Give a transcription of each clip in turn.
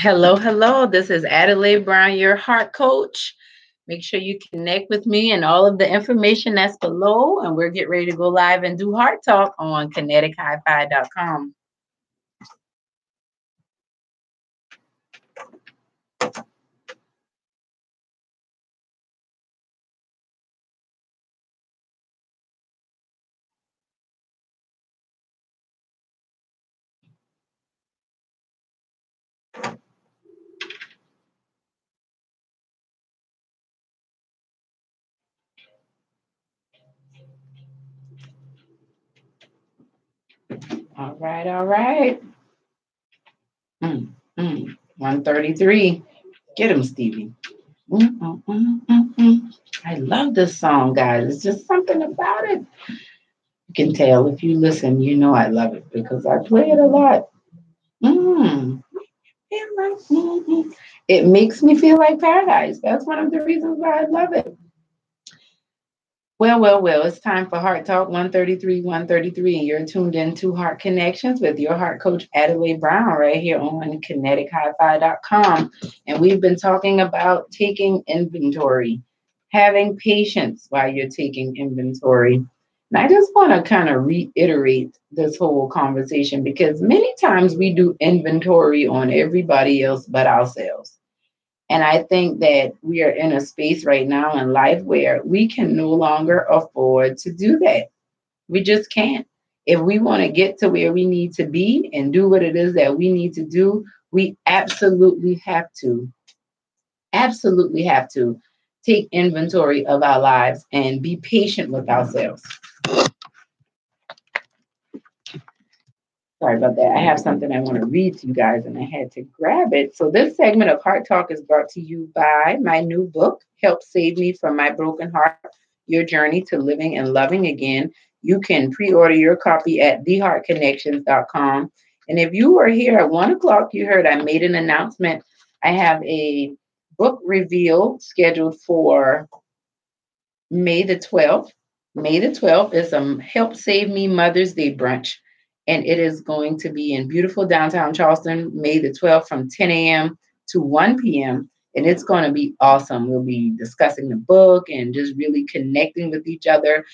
Hello, hello. This is Adelai Brown, your heart coach. Make sure you connect with me and all of the information that's below. And we're getting ready to go live and do Heart Talk on kinetichifi.com. All right, all right. 133. Get him, Stevie. I love this song, guys. It's just something about it. You can tell if you listen, you know I love it because I play it a lot. Mm. It makes me feel like paradise. That's one of the reasons why I love it. Well, it's time for Heart Talk 133, and you're tuned in to Heart Connections with your heart coach, Adelai Brown, right here on kinetichifi.com. And we've been talking about taking inventory, having patience while you're taking inventory. And I just want to kind of reiterate this whole conversation because many times we do inventory on everybody else but ourselves. And I think that we are in a space right now in life where we can no longer afford to do that. We just can't. If we want to get to where we need to be and do what it is that we need to do, we absolutely have to take inventory of our lives and be patient with ourselves. Sorry about that. I have something I want to read to you guys and I had to grab it. So, this segment of Heart Talk is brought to you by my new book, Help Save Me from My Broken Heart, Your Journey to Living and Loving Again. You can pre order your copy at theheartconnections.com. And if you were here at 1 o'clock, you heard I made an announcement. I have a book reveal scheduled for May the 12th. May the 12th is a Help Save Me Mother's Day brunch. And it is going to be in beautiful downtown Charleston, May the 12th from 10 a.m. to 1 p.m. And it's going to be awesome. We'll be discussing the book and just really connecting with each other.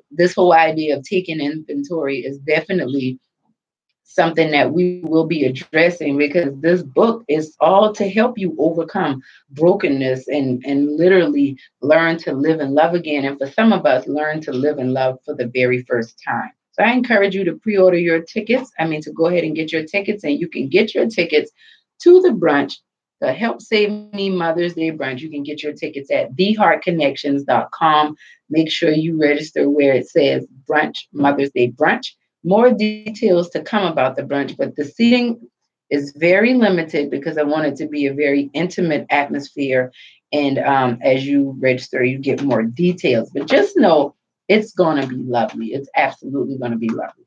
This whole idea of taking inventory is definitely something that we will be addressing because this book is all to help you overcome brokenness and literally learn to live and love again. And for some of us, learn to live and love for the very first time. So I encourage you to pre-order your tickets. To go ahead and get your tickets, and you can get your tickets to the brunch, the Help Save Me Mother's Day brunch. You can get your tickets at theheartconnections.com. Make sure you register where it says brunch, Mother's Day brunch. More details to come about the brunch, but the seating is very limited because I want it to be a very intimate atmosphere. And as you register, you get more details. But just know it's going to be lovely. It's absolutely going to be lovely.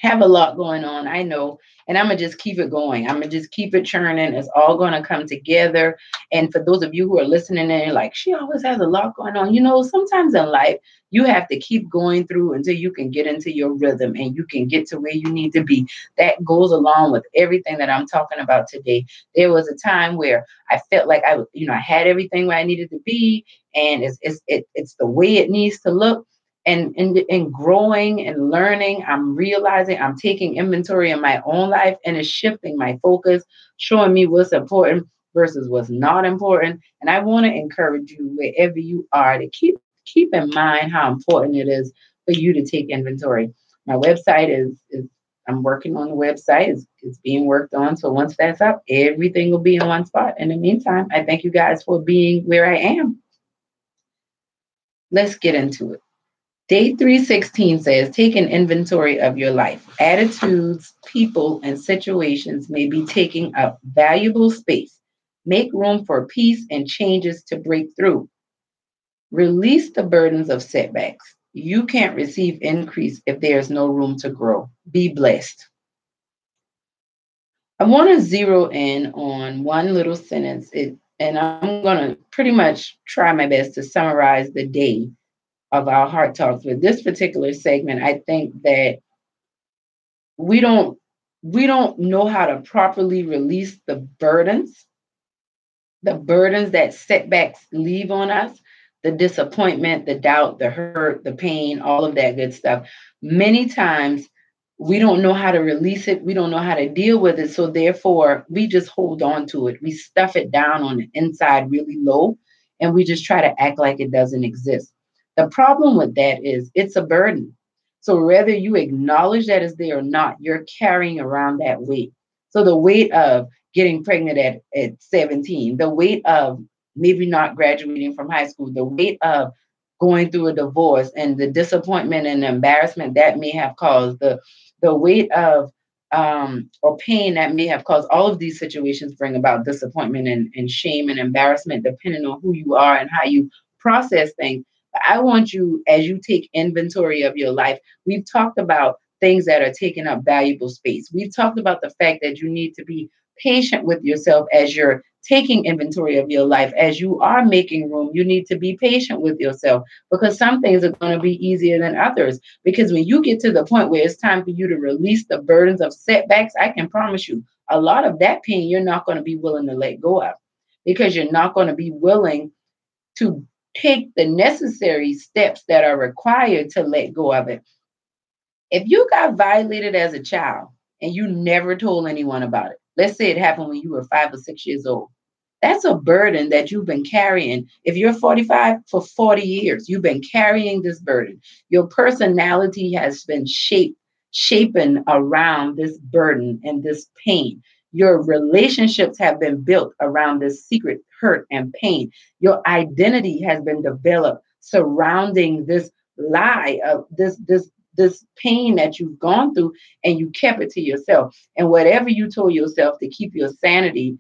Have a lot going on, I know, and I'm gonna just keep it going. I'm gonna just keep it churning. It's all gonna come together. And for those of you who are listening and you're like, she always has a lot going on. Sometimes in life you have to keep going through until you can get into your rhythm and you can get to where you need to be. That goes along with everything that I'm talking about today. There was a time where I felt like I had everything where I needed to be, and it's the way it needs to look. And growing and learning, I'm realizing I'm taking inventory in my own life, and it's shifting my focus, showing me what's important versus what's not important. And I want to encourage you wherever you are to keep in mind how important it is for you to take inventory. My website is I'm working on the website. It's being worked on. So once that's up, everything will be in one spot. In the meantime, I thank you guys for being where I am. Let's get into it. Day 316 says, take an inventory of your life. Attitudes, people, and situations may be taking up valuable space. Make room for peace and changes to break through. Release the burdens of setbacks. You can't receive increase if there's no room to grow. Be blessed. I want to zero in on one little sentence, and I'm going to pretty much try my best to summarize the day of our Heart Talks. With this particular segment, I think that we don't We don't know how to properly release the burdens that setbacks leave on us, the disappointment, the doubt, the hurt, the pain, all of that good stuff. Many times we don't know how to release it. We don't know how to deal with it. So therefore, we just hold on to it. We stuff it down on the inside really low, and we just try to act like it doesn't exist. The problem with that is it's a burden. So whether you acknowledge that it's there or not, you're carrying around that weight. So the weight of getting pregnant at 17, the weight of maybe not graduating from high school, the weight of going through a divorce and the disappointment and embarrassment that may have caused, the weight of or pain that may have caused. All of these situations bring about disappointment and shame and embarrassment, depending on who you are and how you process things. But I want you, as you take inventory of your life, we've talked about things that are taking up valuable space. We've talked about the fact that you need to be patient with yourself as you're taking inventory of your life. As you are making room, you need to be patient with yourself because some things are going to be easier than others. Because when you get to the point where it's time for you to release the burdens of setbacks, I can promise you a lot of that pain you're not going to be willing to let go of because you're not going to be willing to take the necessary steps that are required to let go of it. If you got violated as a child and you never told anyone about it, let's say it happened when you were 5 or 6 years old, that's a burden that you've been carrying. If you're 45 for 40 years, you've been carrying this burden. Your personality has been shapen around this burden and this pain. Your relationships have been built around this secret hurt and pain. Your identity has been developed surrounding this lie of this pain that you've gone through, and you kept it to yourself. And whatever you told yourself to keep your sanity,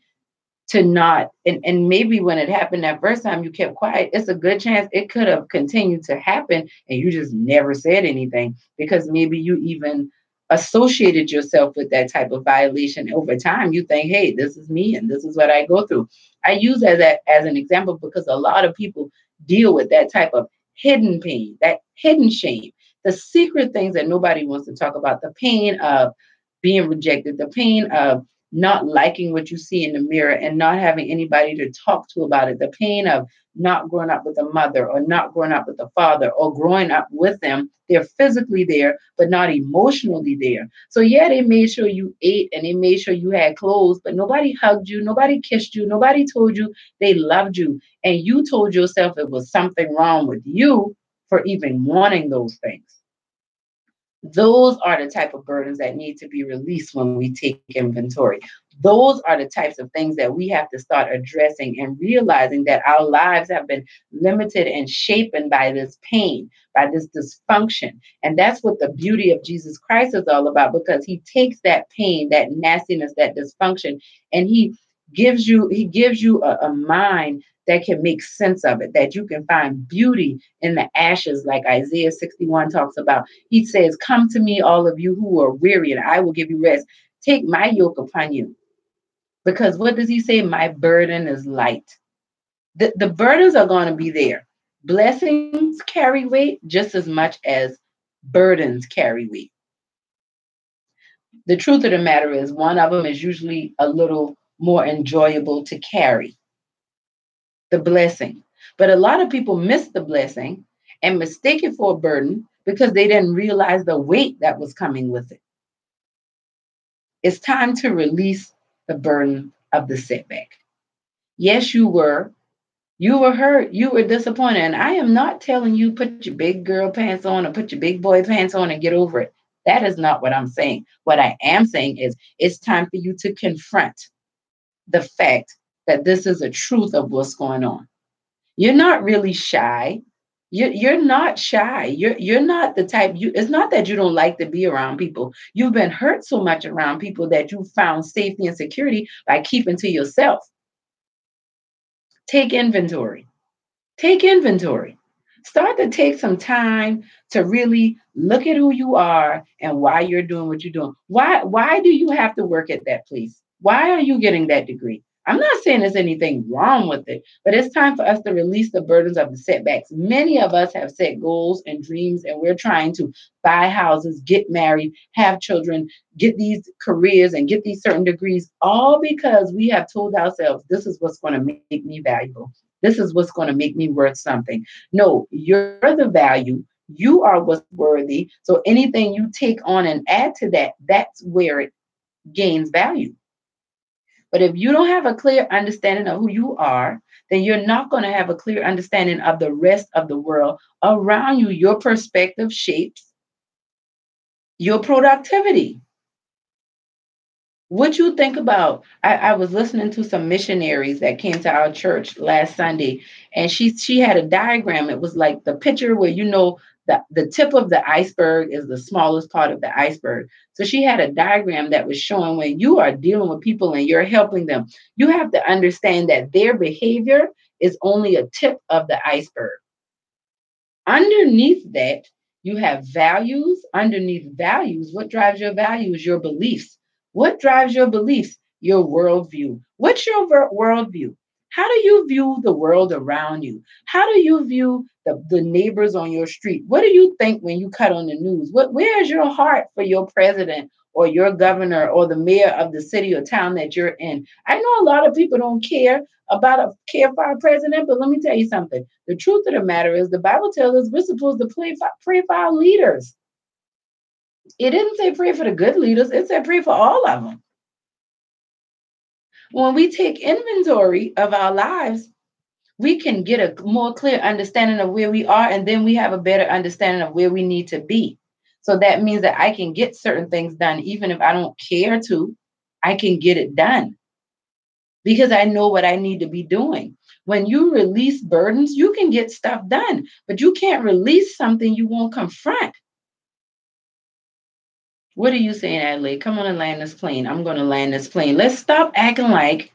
to not, and maybe when it happened that first time you kept quiet, it's a good chance it could have continued to happen and you just never said anything because maybe you even associated yourself with that type of violation. Over time you think, hey, this is me and this is what I go through. I use that as an example because a lot of people deal with that type of hidden pain, that hidden shame, the secret things that nobody wants to talk about, the pain of being rejected, the pain of not liking what you see in the mirror and not having anybody to talk to about it, the pain of not growing up with a mother or not growing up with a father or growing up with them. They're physically there, but not emotionally there. So, yeah, they made sure you ate and they made sure you had clothes, but nobody hugged you, nobody kissed you, nobody told you they loved you. And you told yourself it was something wrong with you for even wanting those things. Those are the type of burdens that need to be released when we take inventory. Those are the types of things that we have to start addressing and realizing that our lives have been limited and shaped by this pain, by this dysfunction. And that's what the beauty of Jesus Christ is all about, because he takes that pain, that nastiness, that dysfunction, and he gives you a mind that can make sense of it, that you can find beauty in the ashes, like Isaiah 61 talks about. He says, come to me, all of you who are weary, and I will give you rest. Take my yoke upon you. Because what does he say? My burden is light. The burdens are going to be there. Blessings carry weight just as much as burdens carry weight. The truth of the matter is, one of them is usually a little more enjoyable to carry, the blessing. But a lot of people miss the blessing and mistake it for a burden because they didn't realize the weight that was coming with it. It's time to release the burden of the setback. Yes, you were. You were hurt. You were disappointed. And I am not telling you put your big girl pants on or put your big boy pants on and get over it. That is not what I'm saying. What I am saying is it's time for you to confront the fact that this is a truth of what's going on. You're not really shy. You're not shy. You're not the type. It's not that you don't like to be around people. You've been hurt so much around people that you found safety and security by keeping to yourself. Take inventory. Take inventory. Start to take some time to really look at who you are and why you're doing what you're doing. Why do you have to work at that place? Why are you getting that degree? I'm not saying there's anything wrong with it, but it's time for us to release the burdens of the setbacks. Many of us have set goals and dreams, and we're trying to buy houses, get married, have children, get these careers, and get these certain degrees, all because we have told ourselves, this is what's going to make me valuable. This is what's going to make me worth something. No, you're the value. You are what's worthy. So anything you take on and add to that, that's where it gains value. But if you don't have a clear understanding of who you are, then you're not going to have a clear understanding of the rest of the world around you. Your perspective shapes your productivity. What you think about? I was listening to some missionaries that came to our church last Sunday, and she had a diagram. It was like the picture where the tip of the iceberg is the smallest part of the iceberg. So she had a diagram that was showing when you are dealing with people and you're helping them, you have to understand that their behavior is only a tip of the iceberg. Underneath that, you have values. Underneath values, what drives your values? Your beliefs. What drives your beliefs? Your worldview. What's your worldview? How do you view the world around you? How do you view the neighbors on your street? What do you think when you cut on the news? Where is your heart for your president or your governor or the mayor of the city or town that you're in? I know a lot of people don't care for our president, but let me tell you something. The truth of the matter is the Bible tells us we're supposed to pray for our leaders. It didn't say pray for the good leaders. It said pray for all of them. When we take inventory of our lives, we can get a more clear understanding of where we are, and then we have a better understanding of where we need to be. So that means that I can get certain things done, even if I don't care to, I can get it done because I know what I need to be doing. When you release burdens, you can get stuff done, but you can't release something you won't confront. What are you saying, Adelaide? Come on and land this plane. I'm going to land this plane. Let's stop acting like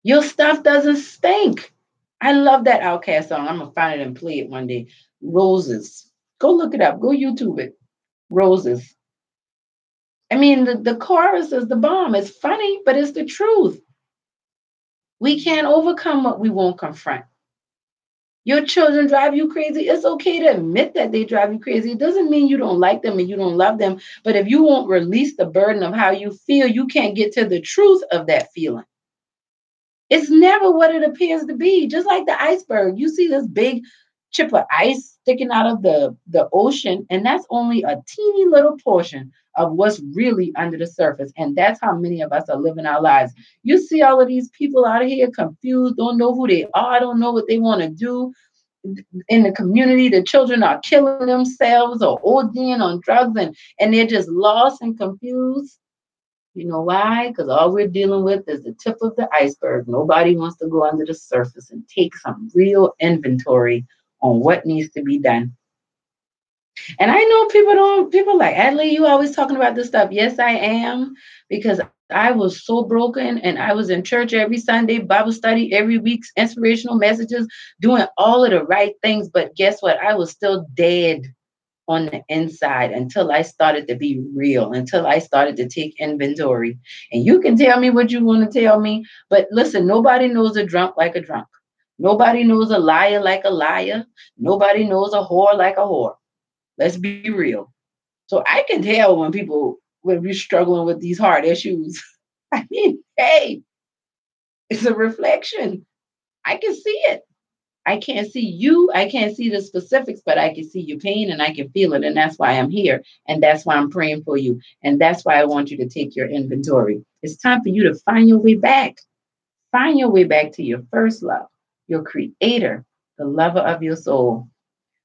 your stuff doesn't stink. I love that Outcast song. I'm going to find it and play it one day. Roses. Go look it up. Go YouTube it. Roses. I mean, the chorus is the bomb. It's funny, but it's the truth. We can't overcome what we won't confront. Your children drive you crazy. It's okay to admit that they drive you crazy. It doesn't mean you don't like them and you don't love them. But if you won't release the burden of how you feel, you can't get to the truth of that feeling. It's never what it appears to be. Just like the iceberg, you see this big chip of ice sticking out of the ocean, and that's only a teeny little portion of what's really under the surface. And that's how many of us are living our lives. You see all of these people out here confused, don't know who they are, don't know what they want to do in the community. The children are killing themselves or ODing on drugs, and they're just lost and confused. You know why? Because all we're dealing with is the tip of the iceberg. Nobody wants to go under the surface and take some real inventory on what needs to be done. And I know people like, Adley, you always talking about this stuff. Yes, I am, because I was so broken and I was in church every Sunday, Bible study every week, inspirational messages, doing all of the right things. But guess what? I was still dead on the inside until I started to be real, until I started to take inventory. And you can tell me what you want to tell me, but listen, nobody knows a drunk like a drunk. Nobody knows a liar like a liar. Nobody knows a whore like a whore. Let's be real. So I can tell when we're struggling with these hard issues. I mean, hey, it's a reflection. I can see it. I can't see you. I can't see the specifics, but I can see your pain and I can feel it. And that's why I'm here. And that's why I'm praying for you. And that's why I want you to take your inventory. It's time for you to find your way back. Find your way back to your first love, your creator, the lover of your soul.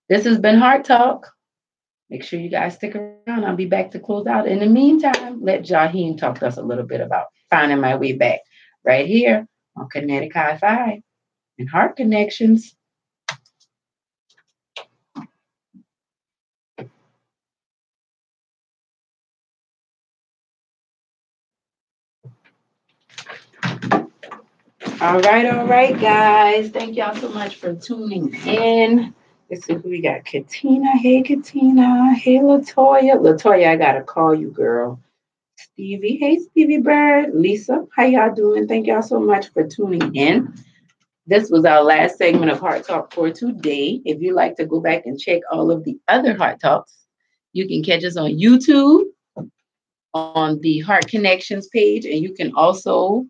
This has been Heart Talk. Make sure you guys stick around. I'll be back to close out. In the meantime, let Jaheen talk to us a little bit about finding my way back right here on Kinetic High Five and Heart Connections. All right, guys. Thank y'all so much for tuning in. Let's see who we got. Katina. Hey, Katina. Hey, Latoya. Latoya, I got to call you, girl. Stevie. Hey, Stevie Bird. Lisa, how y'all doing? Thank y'all so much for tuning in. This was our last segment of Heart Talk for today. If you like to go back and check all of the other Heart Talks, you can catch us on YouTube on the Heart Connections page, and you can also